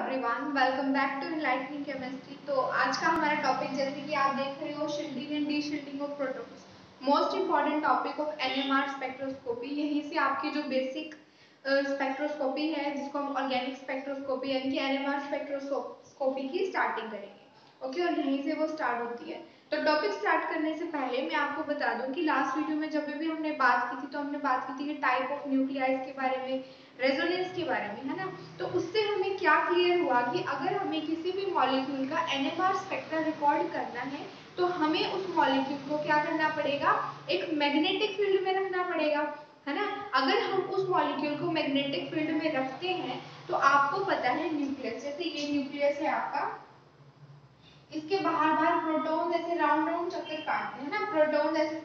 Everyone, welcome back to enlightening chemistry. तो आज का हमारा टॉपिक, जैसे कि आप देख रहे हो, shielding and deshielding of protons, most important topic of NMR spectroscopy. यहीं से आपकी जो बेसिक स्पेक्ट्रोस्कोपी है, जिसको हम ऑर्गेनिक स्पेक्ट्रोस्कोपी यानी कि एनएमआर स्पेक्ट्रोस्कोपी की स्टार्टिंग करेंगे। ओके, और यहीं से वो स्टार्ट होती है। तो टॉपिक स्टार्ट करने से पहले मैं आपको बता दूं कि लास्ट वीडियो में जब भी हमने बात की थी, तो हमने बात की थी कि टाइप ऑफ न्यूक्लियाइज के बारे में, रेजोनेंस के बारे में, है ना। तो उससे हमें क्या क्लियर हुआ कि अगर हमें किसी भी मॉलिक्यूल का एनएमआर स्पेक्ट्रा रिकॉर्ड करना है, तो हमें उस मॉलिक्यूल को क्या करना पड़ेगा, एक मैग्नेटिक फील्ड में रखना पड़ेगा, है ना। अगर हम उस मॉलिक्यूल को मैग्नेटिक फील्ड में रखते हैं, तो आपको पता है न्यूक्लियस, जैसे ये न्यूक्लियस है आपका, इसके बाहर बाहर प्रोटॉन ऐसे राउंड राउंड चक्कर काटते हैं ना, प्रोटॉन ऐसे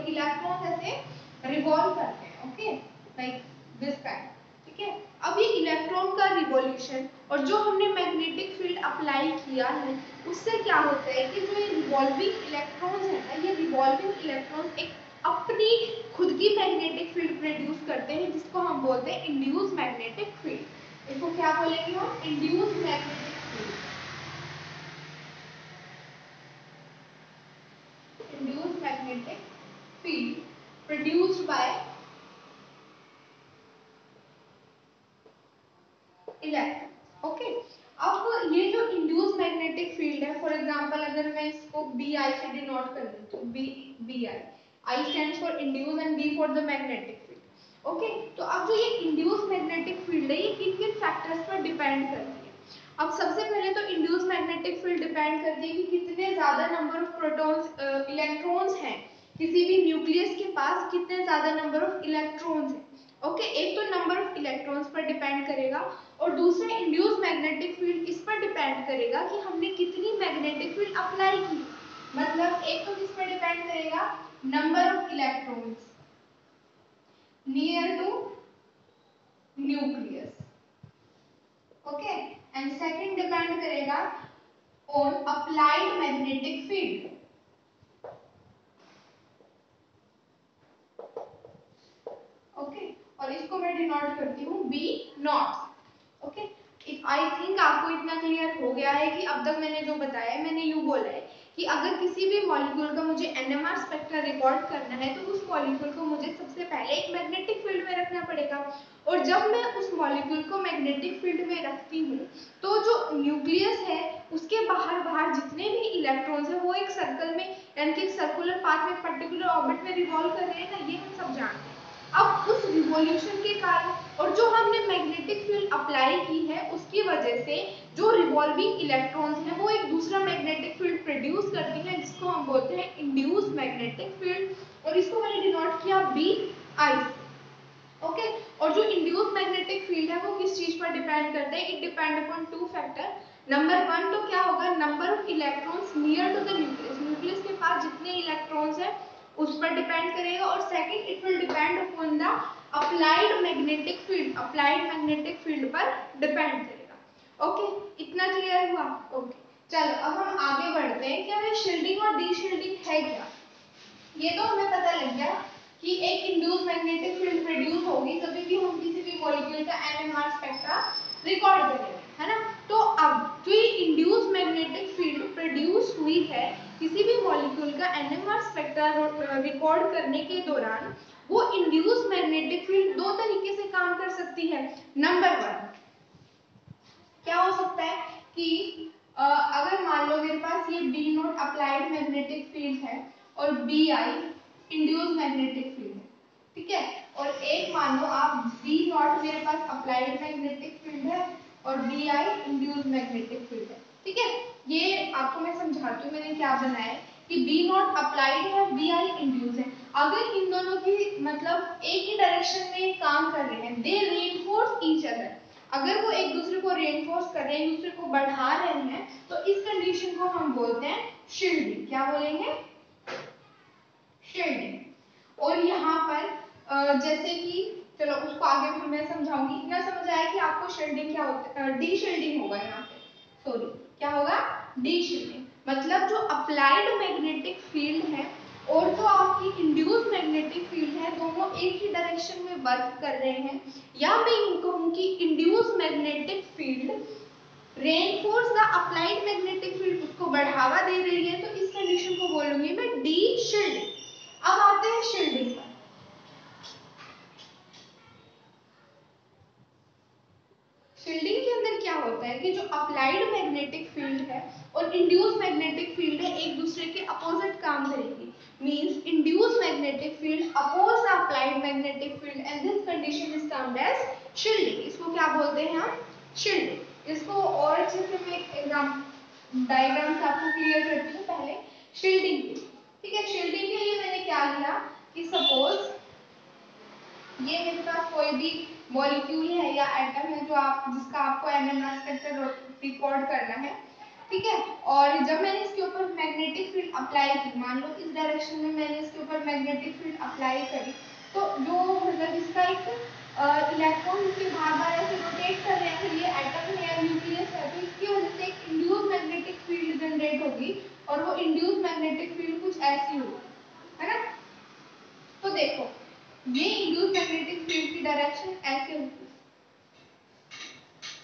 इलेक्ट्रॉन ऐसे रिवॉल्व करते हैं। Okay, like this kind. ठीक है, अब ये इलेक्ट्रॉन का रिवॉल्यूशन और जो हमने मैग्नेटिक फील्ड अप्लाई किया है, उससे क्या होता है कि जो ये रिवॉल्विंग इलेक्ट्रॉन्स है ना, ये रिवॉल्विंग इलेक्ट्रॉन्स एक अपनी खुद की मैग्नेटिक फील्ड प्रोड्यूस करते हैं, जिसको हम बोलते हैं इंड्यूस मैग्नेटिक फील्ड। इसको क्या बोलेंगे हम, induce magnetic field. Induced magnetic field produced by electrons. Okay, अब ये जो इंड्यूस मैग्नेटिक फील्ड है, फॉर एग्जांपल अगर मैं इसको BI से डिनोट कर देती हूँ, BI, I stands for induce and B for the magnetic field. Okay, तो अब जो ये इंड्यूस मैग्नेटिक फील्ड है, ये किन किन फैक्टर्स पर डिपेंड करती है। अब सबसे पहले तो इंड्यूस मैग्नेटिक फील्ड डिपेंड करती है कि कितने ज्यादा नंबर ऑफ प्रोटॉन्स, इलेक्ट्रॉन्स हैं किसी भी न्यूक्लियस के पास, कितने ज्यादा नंबर ऑफ इलेक्ट्रॉन्स हैं। ओके, एक तो नंबर ऑफ इलेक्ट्रॉन्स पर डिपेंड करेगा, और दूसरा इंड्यूस मैग्नेटिक फील्ड इस पर डिपेंड करेगा कि हमने कितनी मैग्नेटिक फील्ड अप्लाई की। मतलब एक तो किस पर डिपेंड करेगा, number of electrons near to nucleus. Okay, and second depend करेगा on applied magnetic field. Okay, और इसको मैं डिनोट करती हूँ B naught. Okay, I think आपको इतना क्लियर हो गया है कि अब तक मैंने जो बताया है, मैंने यूं बोला है कि अगर किसी भी मॉलिक्यूल का मुझे एनएमआर स्पेक्ट्रा रिकॉर्ड करना है, तो उस मॉलिक्यूल को मुझे सबसे पहले एक मैग्नेटिक फील्ड में रखना पड़ेगा। और जब मैं उस मॉलिक्यूल को मैग्नेटिक फील्ड में रखती हूँ, तो जो न्यूक्लियस है उसके बाहर बाहर जितने भी इलेक्ट्रॉन्स है, वो एक सर्कल में यानी कि सर्कुलर पाथ में, पर्टिकुलर ऑर्बिट में रिवॉल्व कर रहे हैं ना, ये हम सब जानते हैं। अब उस रिवॉल्यूशन के कारण और जो हमने मैग्नेटिक फील्ड अप्लाई की है, उसकी वजह से जो रिवॉल्विंग इलेक्ट्रॉन्स हैं, वो एक दूसरा मैग्नेटिक फील्ड प्रोड्यूस करती हैं, जिसको हम बोलते हैं इंड्यूस मैग्नेटिक फील्ड। और इसको मैंने डिनोट किया BI। ओके, और जो इंड्यूस मैग्नेटिक फील्ड है, वो किस चीज पर डिपेंड करता है, it depend upon two factor. Number one तो क्या होगा, number of electrons near to the nucleus, nucleus के पास जितने इलेक्ट्रॉन्स है उस पर डिपेंड करेगा। और second, it will depend upon the applied magnetic field, applied magnetic field पर डिपेंड करेगा। ओके, इतना क्लियर हुआ। ओके, चलो अब हम आगे बढ़ते हैं कि हमें शील्डिंग और डीशील्डिंग है क्या। ये तो हमें पता लग गया कि एक इंड्यूस मैग्नेटिक फील्ड प्रोड्यूस होगी जब भी हम किसी भी मॉलिक्यूल का एनएमआर स्पेक्ट्रा रिकॉर्ड करेंगे, है ना। तो अब जो ये इंड्यूस मैग्नेटिक फील्ड प्रोड्यूस हुई है किसी भी मॉलिक्यूल का एनएमआर स्पेक्ट्रा रिकॉर्ड करने के दौरान, वो इंड्यूस मैग्नेटिक फील्ड दो तरीके से काम कर सकती है। नंबर वन क्या हो सकता है कि अगर मान लो मेरे पास ये B not applied magnetic field है और BI इंड्यूस मैग्नेटिक फील्ड है, ठीक है। और एक मान लो आप B नॉट मेरे पास अप्लाइड मैग्नेटिक फील्ड है और BI इंड्यूस मैग्नेटिक फील्ड है, ठीक है। ये आपको मैं समझाती हूँ मैंने क्या बनाया है कि B नॉट अप्लाइड है, BI इंड्यूस है। अगर इन दोनों की मतलब एक ही डायरेक्शन में काम कर रहे हैं, दे रीइंफोर्स ईच अदर, अगर वो एक दूसरे को रीइंफोर्स कर रहे हैं, एक दूसरे को बढ़ा रहे हैं, तो इस कंडीशन को हम बोलते हैं शील्डिंग। क्या बोलेंगे, शील्डिंग। और यहाँ पर जैसे कि चलो उसको आगे फिर मैं समझाऊंगी, इतना समझ आया कि आपको शील्डिंग क्या होता है, डी शील्डिंग होगा यहाँ पे, सॉरी क्या होगा, डी शील्डिंग। मतलब जो अप्लाइड मैग्नेटिक फील्ड है और जो आपकी इंड्यूस मैग्नेटिक फील्ड है, दोनों एक ही डायरेक्शन में वर्क कर रहे हैं, या मैं यूं कहूं कि induce magnetic field reinforce the applied magnetic field, उसको बढ़ावा दे रही है, तो इस कंडीशन को बोलूंगी मैं डी शील्डिंग। अब आते हैं शील्डिंग पर। शील्डिंग के अंदर क्या होता है कि जो अप्लाइड मैग्नेटिक फील्ड है और इंड्यूस मैग्नेटिक फील्ड है एक दूसरे के अपोजिट काम करेगी। Means induce magnetic field oppose the applied magnetic field and this condition is termed as shielding. इसको क्या बोलते हैं हम? शील्डिंग। इसको और अच्छे से मैं एग्जाम्पल डायग्राम से आपको क्लियर करती हूँ। पहले शील्डिंग के, ठीक है, शील्डिंग के लिए मैंने क्या लिया कि सपोज ये मेरे पास कोई भी मॉलिक्यूल है या एटम है जो जिसका आपको NMR स्ट्रक्चर रिकॉर्ड करना है, ठीक है। और जब मैंने इसके ऊपर मैग्नेटिक फील्ड अप्लाई की, मान लो इस डायरेक्शन में मैंने इसके ऊपर मैग्नेटिक फील्ड अप्लाई करी, तो जो मतलब इसका एक इलेक्ट्रॉन इसके बार-बार ऐसे रोटेट कर रहे हैं, तो ये एटम है या न्यूक्लियस है, तो इसकी वजह से एक इंड्यूस मैग्नेटिक फील्ड जनरेट होगी और वो इंड्यूस मैग्नेटिक फील्ड कुछ ऐसी होगी, है ना। तो देखो ये इंड्यूस मैग्नेटिक फील्ड की डायरेक्शन ऐसे होगी,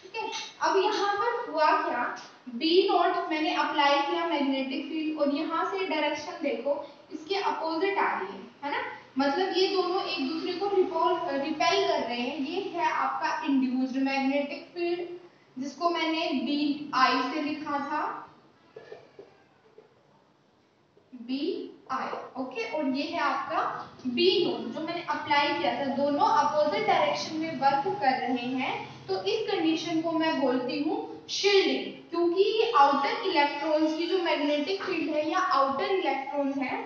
ठीक है। अब यहाँ पर हुआ क्या, बी नॉट मैंने अप्लाई किया मैग्नेटिक फील्ड और यहाँ से डायरेक्शन देखो इसके अपोजिट आ रही है ना। मतलब ये दोनों एक दूसरे को रिपेल कर रहे हैं। ये है आपका इंड्यूस्ड मैग्नेटिक फील्ड जिसको मैंने बी आई से लिखा था, बी आई, ओके। और ये है आपका बी नोट जो मैंने अप्लाई किया था। दोनों अपोजिट डायरेक्शन में वर्क कर रहे हैं, तो इस कंडीशन को मैं बोलती हूँ शील्डिंग, क्योंकि ये आउटर इलेक्ट्रॉन्स की जो मैग्नेटिक फील्ड है या आउटर इलेक्ट्रॉन्स है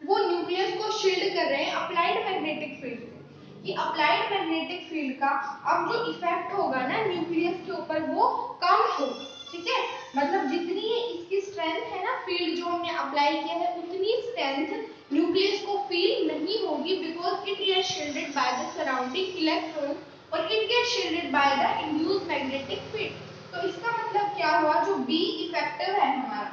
वो न्यूक्लियस को शील्ड कर रहे हैं अप्लाइड मैग्नेटिक फील्ड से। ये अप्लाइड मैग्नेटिक फील्ड का अब जो इफेक्ट होगा ना न्यूक्लियस के ऊपर वो कम होगा, ठीक है। मतलब जितनी इसकी स्ट्रेंथ है ना फील्ड जो हमने अप्लाई किया है उतनी स्ट्रेंथ न्यूक्लियस को फील नहीं होगी, because it get shielded by the surrounding electron और it get shielded by the induced magnetic field. तो इसका मतलब क्या हुआ, जो बी इफेक्टिव है हमारा,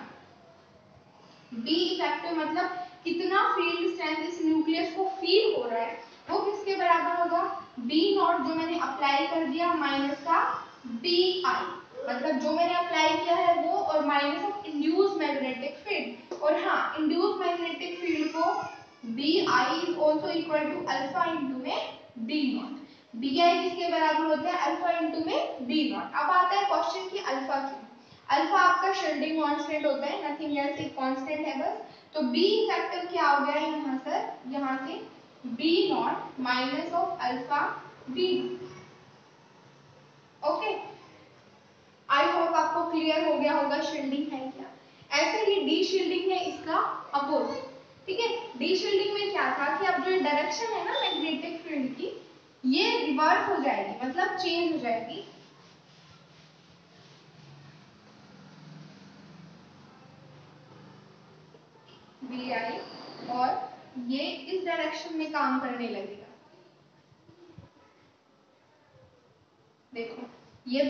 बी इफेक्टिव मतलब कितना फील्ड स्ट्रेंथ इस न्यूक्लियस को फील हो रहा है वो किसके बराबर होगा, बी नॉट जो मैंने अप्लाई कर दिया माइनस का बी आई, मतलब जो मैंने अप्लाई किया है वो और minus of induced magnetic field. और हाँ, इंड्यूस्ड मैग्नेटिक फील्ड को B I is also equal to alpha into में बी नॉट। बी आई किसके बराबर होता है, अल्फा इंटू में बी नॉट। अब आता है क्वेश्चन की अल्फा की। अल्फा आपका शील्डिंग कांस्टेंट होता है, नथिंग एल्स, एक कांस्टेंट है बस। तो बी इफेक्टिव क्या हो गया यहाँ सर, यहाँ से B naught minus of alpha B, okay. I hope आपको क्लियर हो गया होगा शील्डिंग है क्या। ऐसे ही डी शील्डिंग है इसका अपोजिट, ठीक है। डी शील्डिंग में क्या था कि अब जो डायरेक्शन है ना मैग्नेटिक फील्ड की ये रिवर्स हो जाएगी, मतलब चेंज हो जाएगी। बी आई और ये इस डायरेक्शन में काम करने लगेगा। देखो ये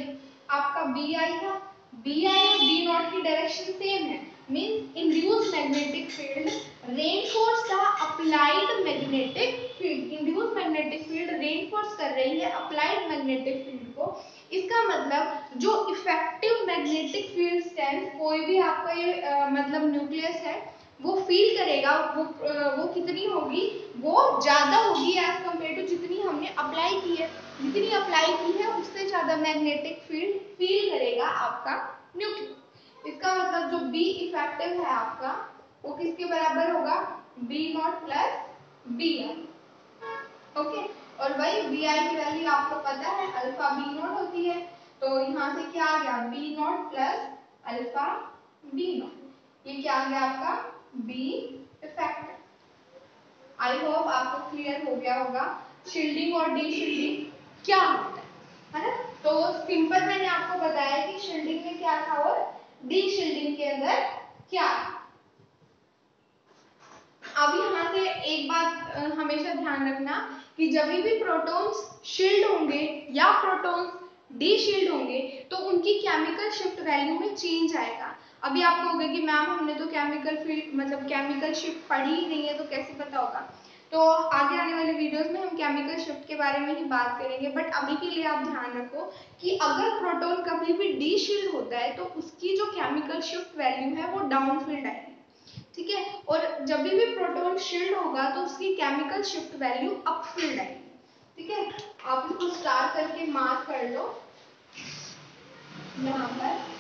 आपका बी आई था, बी आई और बी नॉट की डायरेक्शन सेम है, means induced magnetic field reinforce the applied magnetic field. Induced magnetic field reinforce कर रही है अप्लाइड मैग्नेटिक फील्ड को। इसका मतलब जो इफेक्टिव मैग्नेटिक फील्ड स्ट्रेंथ कोई भी आपका ये मतलब न्यूक्लियस है वो फील करेगा, वो कितनी होगी, वो ज्यादा होगी एज कंपेयर टू जितनी हमने अप्लाई की है। जितनी अप्लाई की है उससे ज्यादा मैग्नेटिक फील्ड फील करेगा आपका न्यूक्लियस। इसका मतलब जो बी इफेक्टिव है आपका वो किसके बराबर होगा, B naught plus B I, okay. और वही बी आई की वैल्यू आपको पता है अल्फा बी नॉट होती है, तो यहाँ से क्या आ गया, B naught plus alpha B naught, ये क्या आ गया आपका बी इफेक्टिव। आई होप आपको क्लियर हो गया होगा शील्डिंग और डी शील्डिंग क्या होता है ना। तो सिंपल मैंने आपको बताया कि शील्डिंग में क्या था और डी शील्डिंग के अंदर क्या। अब यहाँ से एक बात हमेशा ध्यान रखना कि जब भी प्रोटॉन्स शील्ड होंगे या प्रोटॉन्स डी शील्ड होंगे तो उनकी केमिकल शिफ्ट वैल्यू में चेंज आएगा। अभी आपको होगा कि मैम हमने तो केमिकल फील्ड मतलब केमिकल शिफ्ट पढ़ी ही नहीं है तो कैसे पता होगा। तो आगे आने वाले वीडियोस में हम केमिकल शिफ्ट के बारे में ही बात करेंगे, बट अभी के लिए आप ध्यान रखो कि अगर प्रोटॉन कभी भी डीशील्ड होता है तो उसकी जो केमिकल शिफ्ट वैल्यू है वो डाउनफील्ड आएगी, ठीक है। और जब भी प्रोटॉन शील्ड होगा तो उसकी केमिकल शिफ्ट वैल्यू अपफील्ड आएगी, ठीक है। आप इसको स्टार करके मार्क कर लो यहाँ पर।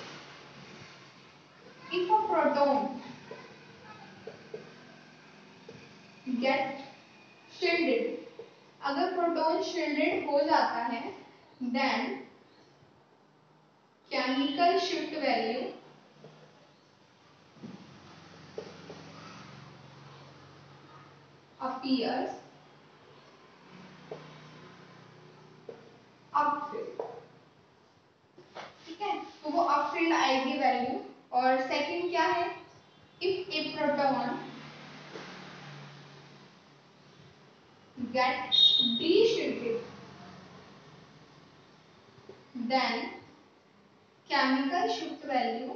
If a proton get shielded, अगर प्रोटॉन शील्डेड हो जाता है then chemical shift value appears upfield, ठीक है। तो वो अपफील्ड आएगी वैल्यू। और सेकंड क्या है, if A proton get de-shielded then chemical shift value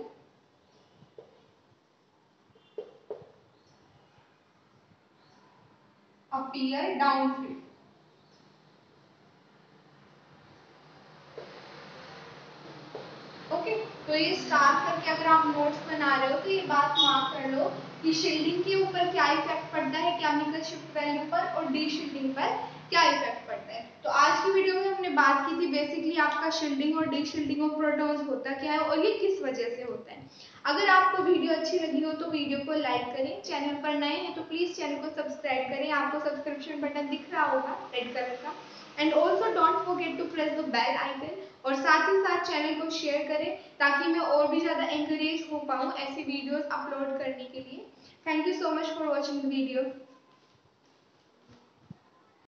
appear downfield, okay. तो ये स्टार करके अगर आप नोट्स बना रहे हो तो ये बात मार्क कर लो कि शील्डिंग के ऊपर क्या इफेक्ट पड़ता है केमिकल शिफ्ट वैल्यू पर, और डी शील्डिंग पर क्या इफेक्ट पड़ता है। तो आज की वीडियो में हमने बात की थी बेसिकली आपका शील्डिंग और डी शील्डिंग ऑफ प्रोटॉन्स होता क्या है और ये किस वजह से होता है। अगर आपको वीडियो अच्छी लगी हो तो वीडियो को लाइक करें, चैनल पर नए हैं तो प्लीज चैनल को सब्सक्राइब करें, आपको सब्सक्रिप्शन बटन दिख रहा होगा रेड कलर का। And also don't forget to press the bell icon, और साथ ही साथ चैनल को शेयर करें ताकि मैं और भी ज़्यादा एंकरेज हो पाऊँ ऐसी वीडियोस अपलोड करने के लिए। Thank you so much for watching the video.